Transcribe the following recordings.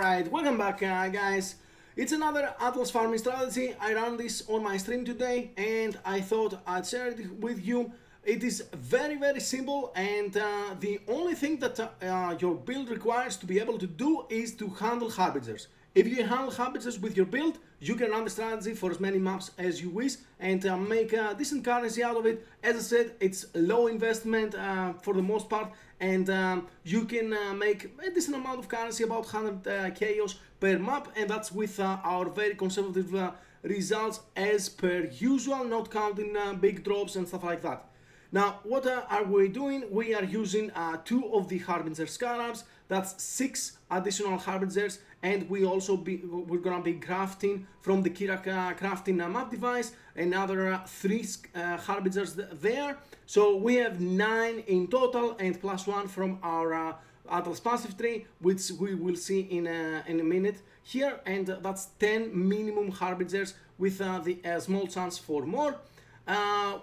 Alright, welcome back guys. It's another Atlas farming strategy. I ran this on my stream today and I thought I'd share it with you. It is very simple, and the only thing that your build requires to be able to do is to handle Harbingers. If you handle Harbingers with your build, you can run the strategy for as many maps as you wish and make a decent currency out of it. As I said, it's low investment for the most part, and you can make a decent amount of currency, about 100 chaos per map, and that's with our very conservative results as per usual, not counting big drops and stuff like that. Now, what are we doing? We are using 2 of the Harbinger Scarabs. That's 6 additional Harbingers, and we're gonna be crafting from the Kira crafting map device another 3 Harbingers there. So we have 9 in total, and plus 1 from our Atlas passive tree, which we will see in a minute here, and that's 10 minimum Harbingers with the small chance for more.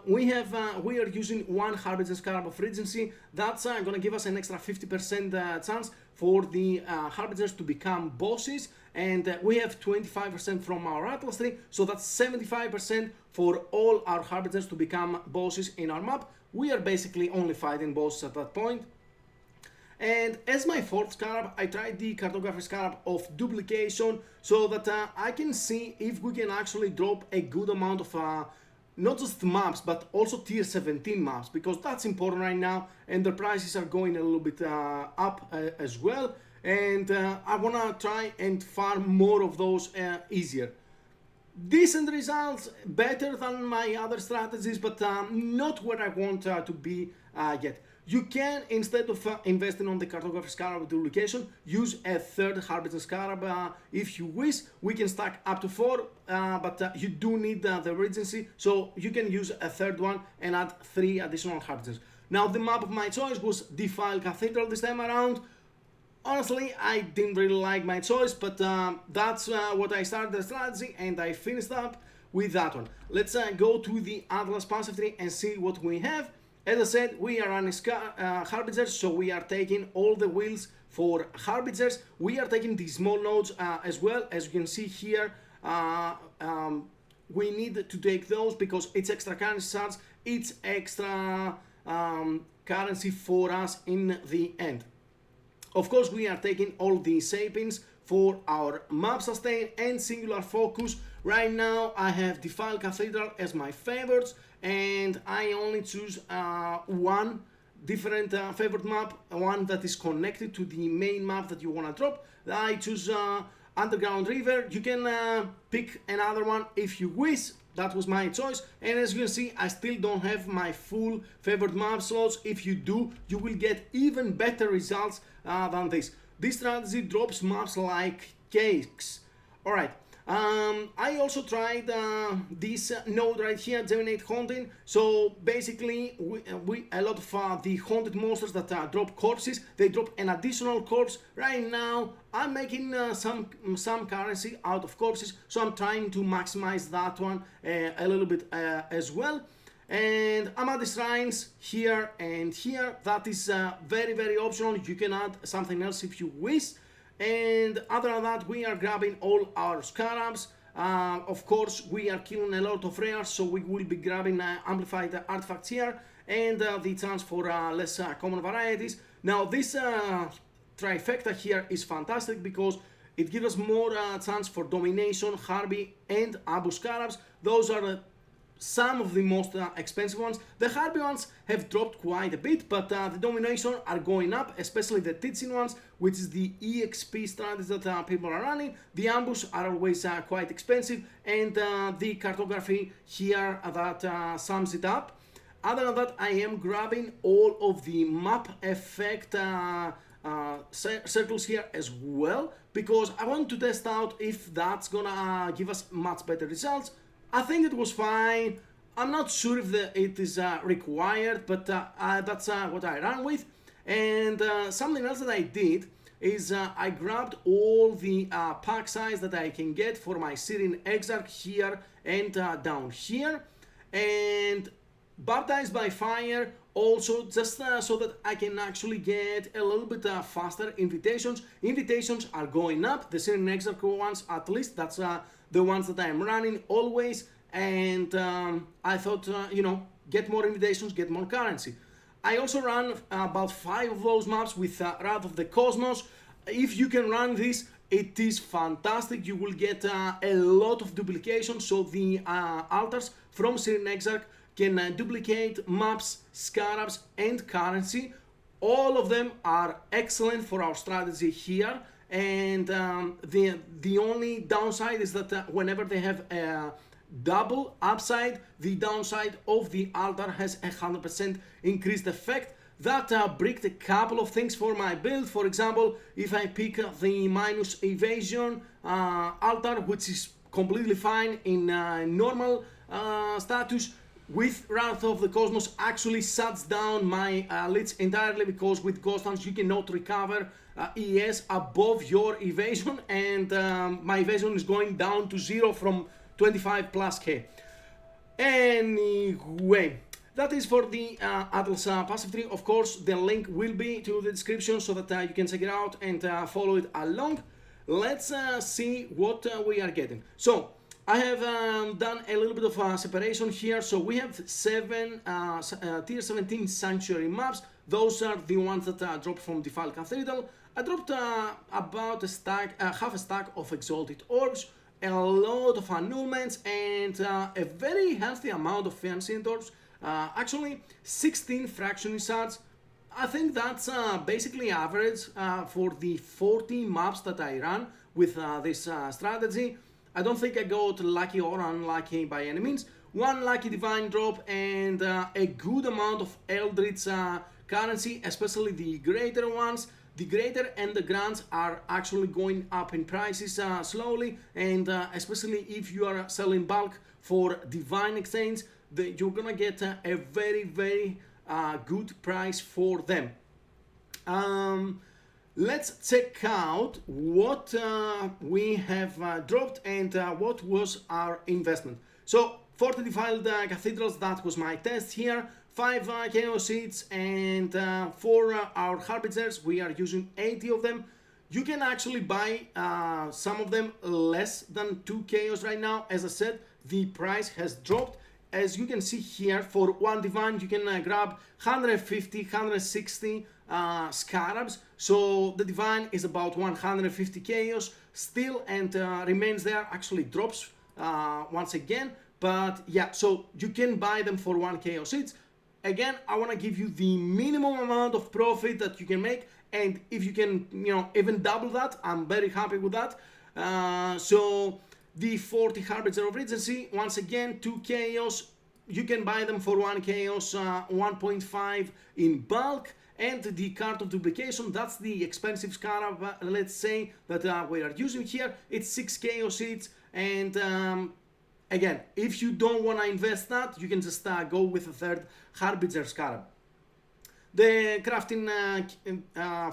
We are using 1 Harbinger Scarab of Regency. That's gonna give us an extra 50% chance for the Harbingers to become bosses, and we have 25% from our Atlas tree, so that's 75% for all our Harbingers to become bosses in our map. We are basically only fighting bosses at that point. And as my 4th Scarab, I tried the Cartography Scarab of Duplication, so that I can see if we can actually drop a good amount of not just maps, but also tier 17 maps, because that's important right now, and the prices are going a little bit up as well, and I wanna try and farm more of those easier. Decent results, better than my other strategies, but not where I want to be yet. You can, instead of investing on the Cartography Scarab duplication, use a 3rd Harbinger Scarab if you wish. We can stack up to 4, but you do need the Regency, so you can use a 3rd one and add 3 additional Harbingers. Now, the map of my choice was Defile Cathedral this time around. Honestly, I didn't really like my choice, but that's what I started the strategy, and I finished up with that one. Let's go to the Atlas passive tree and see what we have. As I said, we are running Harbingers, so we are taking all the wheels for Harbingers. We are taking the small nodes as well. As you can see here, we need to take those because it's extra currency charge, it's extra currency for us in the end. Of course, we are taking all the shapings for our map sustain and singular focus. Right now, I have Defile Cathedral as my favorites, and I only choose one different favorite map, one that is connected to the main map that you want to drop. I choose Underground River. You can pick another one if you wish. That was my choice, and as you can see, I still don't have my full favorite map slots. If you do, you will get even better results than this. This strategy drops maps like cakes. Alright, I also tried this node right here, Germinate Haunting. So basically, a lot of the haunted monsters that drop corpses, they drop an additional corpse. Right now, I'm making some currency out of corpses, so I'm trying to maximize that one a little bit as well. And I'm at the shrines here and here. That is very optional. You can add something else if you wish. And other than that, we are grabbing all our Scarabs. Of course, we are killing a lot of rares, so we will be grabbing amplified artifacts here, and the chance for less common varieties. Now, this trifecta here is fantastic because it gives us more chance for Domination, Harby, and Abu Scarabs. Those are some of the most expensive ones. The Harby ones have dropped quite a bit, but the Domination are going up, especially the teaching ones, which is the EXP strategy that people are running. The Ambush are always quite expensive, and the Cartography here that sums it up. Other than that, I am grabbing all of the map effect circles here as well, because I want to test out if that's gonna give us much better results. I think it was fine. I'm not sure if it is required, but that's what I ran with. And something else that I did is I grabbed all the pack size that I can get for my Syrian Exarch here and down here. And Baptized by Fire Also, just so that I can actually get a little bit faster invitations. Invitations are going up. The Syrian Exarch ones, at least, that's the ones that I am running always. And I thought, get more invitations, get more currency. I also run about 5 of those maps with Wrath of the Cosmos. If you can run this, it is fantastic. You will get a lot of duplication, so the altars from Syrian Exarch can duplicate maps, scarabs, and currency. All of them are excellent for our strategy here, and the only downside is that whenever they have a double upside, the downside of the altar has 100% increased effect. That bricked a couple of things for my build. For example, if I pick the minus evasion altar, which is completely fine in normal status, with Wrath of the Cosmos actually shuts down my elites entirely, because with Ghost Hands you cannot recover ES above your evasion, and my evasion is going down to 0 from 25 plus K. Anyway, that is for the Atlas passive tree. Of course, the link will be to the description so that you can check it out and follow it along. Let's see what we are getting. So, I have done a little bit of separation here. So we have 7 tier 17 sanctuary maps. Those are the ones that dropped from Defiled Cathedral. I dropped about a stack, half a stack of exalted orbs, a lot of annulments, and a very healthy amount of ancient orbs. Actually, 16 fractioning shards. I think that's basically average for the 40 maps that I run with this strategy. I don't think I got lucky or unlucky by any means. One lucky divine drop and a good amount of Eldritch currency, especially the greater ones. The greater and the grands are actually going up in prices slowly, and especially if you are selling bulk for divine exchange, you're gonna get a very, very good price for them. Let's check out what we have dropped and what was our investment. So 40 defiled cathedrals, that was my test here. 5 chaos seeds, and for our harbingers we are using 80 of them. You can actually buy some of them less than 2 chaos right now. As I said, the price has dropped. As you can see here, for 1 divine you can grab 150, 160 scarabs. So the divine is about 150 chaos still, and remains there, actually drops once again. But yeah, so you can buy them for 1 chaos seeds. Again, I want to give you the minimum amount of profit that you can make, and if you can, even double that, I'm very happy with that. So the 40 Harbinger of Regency, once again, 2 chaos, you can buy them for 1 chaos, 1.5 in bulk. And the card of duplication, that's the expensive scarab, let's say, that we are using here. It's 6 chaos seeds, and again, if you don't want to invest that, you can just go with a 3rd Harbinger scarab. The crafting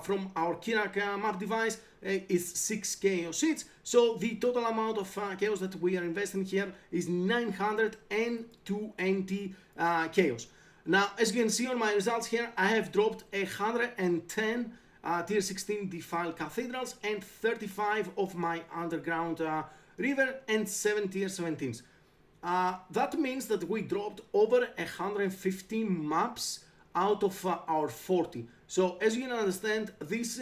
from our Kirak map device is 6 chaos seeds, so the total amount of chaos that we are investing here is 920 chaos. Now, as you can see on my results here, I have dropped 110 tier 16 defiled cathedrals and 35 of my underground river and 7 tier 17s. That means that we dropped over 150 maps out of our 40. So as you can understand, this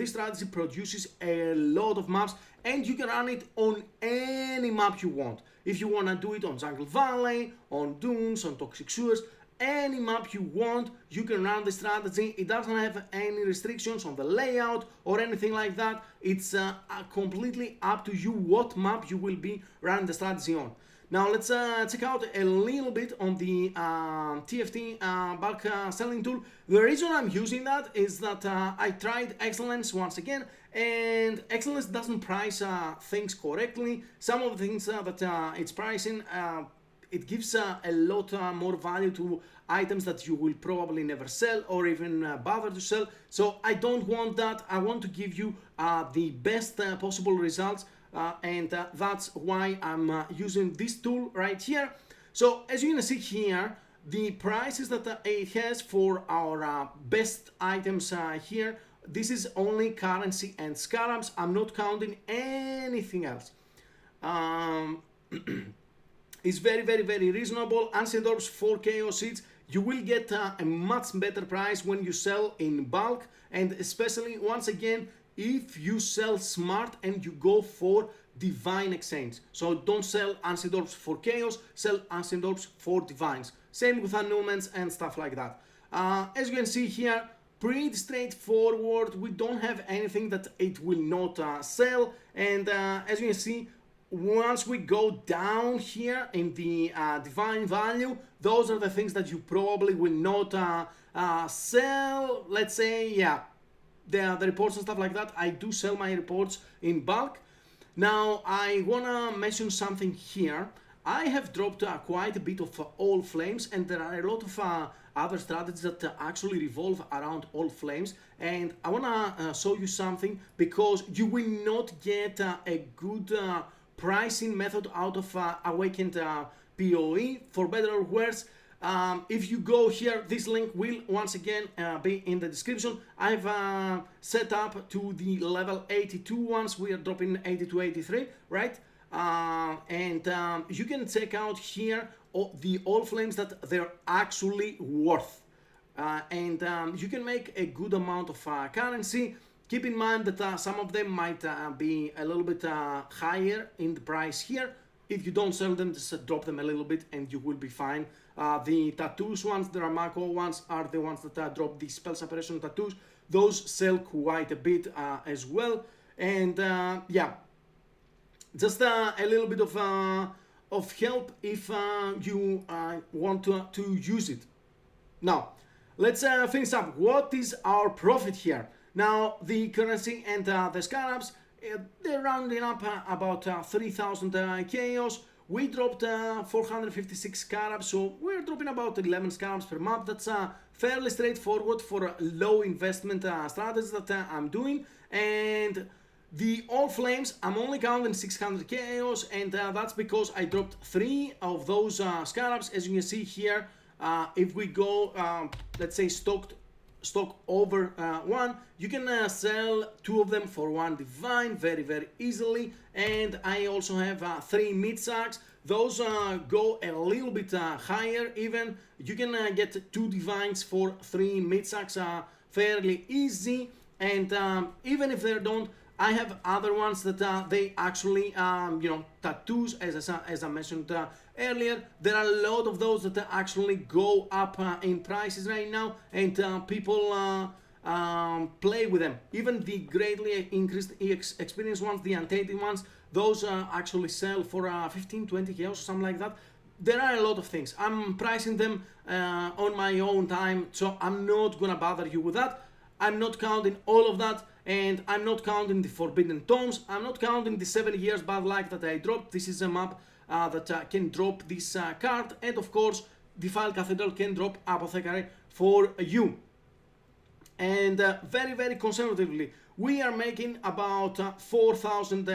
strategy produces a lot of maps, and you can run it on any map you want. If you want to do it on Jungle Valley, on Dunes, on Toxic Sewers, any map you want, you can run the strategy. It doesn't have any restrictions on the layout or anything like that. It's completely up to you what map you will be running the strategy on. Now let's check out a little bit on the TFT bulk selling tool. The reason I'm using that is that I tried Excellence once again, and Excellence doesn't price things correctly. Some of the things that it's pricing, it gives a lot more value to items that you will probably never sell or even bother to sell. So I don't want that. I want to give you the best possible results, and that's why I'm using this tool right here. So as you can see here, the prices that it has for our best items here, this is only currency and scarabs. I'm not counting anything else. It's very reasonable. Ancient Orbs for Chaos Seeds, you will get a much better price when you sell in bulk, and especially once again if you sell smart and you go for divine exchange. So don't sell Ancient Orbs for Chaos, sell Ancient Orbs for divines. Same with annulments and stuff like that. As you can see here, pretty straightforward. We don't have anything that it will not sell, and as you can see, once we go down here in the divine value, those are the things that you probably will not sell. Let's say, yeah, the reports and stuff like that. I do sell my reports in bulk. Now I wanna mention something here. I have dropped quite a bit of Allflames, and there are a lot of other strategies that actually revolve around Allflames, and I wanna show you something, because you will not get a good pricing method out of Awakened PoE, for better or worse. If you go here, this link will once again be in the description. I've set up to the level 82 ones. We are dropping 82, 83, right? And you can check out here the Allflames that they're actually worth. And you can make a good amount of currency. Keep in mind that some of them might be a little bit higher in the price here. If you don't sell them, just drop them a little bit and you will be fine. The tattoos ones, the Ramako ones, are the ones that drop the spell separation tattoos. Those sell quite a bit as well. And yeah, just a little bit of help if you want to use it. Now, let's finish up. What is our profit here? Now, the currency and the scarabs, they're rounding up about 3,000 chaos. We dropped 456 scarabs, so we're dropping about 11 scarabs per map. That's fairly straightforward for low investment strategies that I'm doing. And the Allflames, I'm only counting 600 chaos, and that's because I dropped 3 of those scarabs. As you can see here, if we go, let's say stock over 1, you can sell 2 of them for 1 divine very easily. And I also have 3 mid sacks. Those go a little bit higher even. You can get 2 divines for 3 mid sacks fairly easy. And even if they don't, I have other ones that they actually, you know, tattoos, as I mentioned earlier. There are a lot of those that actually go up in prices right now, and people play with them. Even the greatly increased experience ones, the untainted ones, those actually sell for 15, 20 chaos or something like that. There are a lot of things. I'm pricing them on my own time, so I'm not gonna bother you with that. I'm not counting all of that, and I'm not counting the Forbidden Tomes. I'm not counting the 7 years bad luck that I dropped. This is a map that can drop this card, and of course Defiled Cathedral can drop Apothecary for you. And very conservatively, we are making about 4,000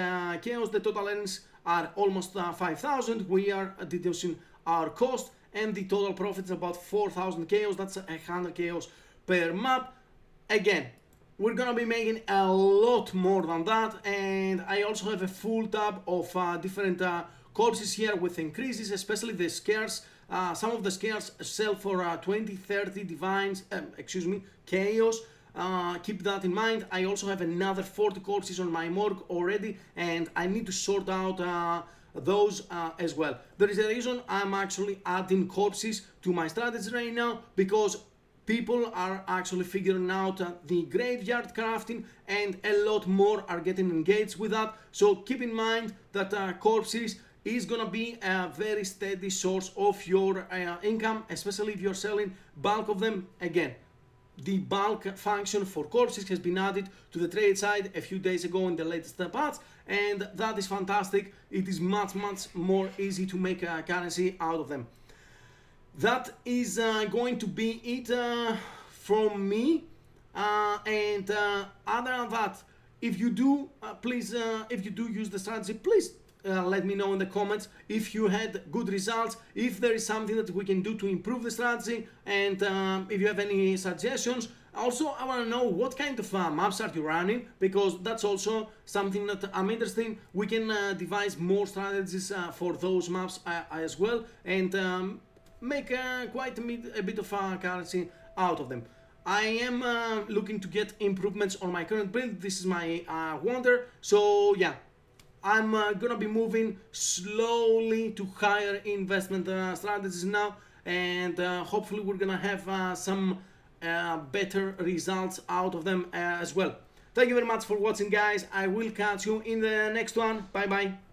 chaos. The total earnings are almost 5,000. We are deducing our cost, and the total profit is about 4,000 chaos. That's 100 chaos per map. Again, we're gonna be making a lot more than that, and I also have a full tab of different corpses here with increases, especially the scares. Some of the scares sell for 20, 30 divines, chaos. Keep that in mind. I also have another 40 corpses on my morgue already, and I need to sort out those as well. There is a reason I'm actually adding corpses to my strategy right now, because people are actually figuring out the graveyard crafting, and a lot more are getting engaged with that. So keep in mind that corpses is gonna be a very steady source of your income, especially if you're selling bulk of them. Again, the bulk function for corpses has been added to the trade side a few days ago in the latest patch, and that is fantastic. It is much more easy to make currency out of them. That is going to be it from me, and other than that, if you do please if you do use the strategy, please let me know in the comments if you had good results, if there is something that we can do to improve the strategy, and if you have any suggestions. Also, I want to know what kind of maps are you running, because that's also something that I'm interested in. We can devise more strategies for those maps as well, and make quite a bit of currency out of them. I am looking to get improvements on my current build. This is my wonder, so yeah, I'm gonna be moving slowly to higher investment strategies now, and hopefully we're gonna have some better results out of them as well. Thank you very much for watching, guys. I will catch you in the next one. Bye bye.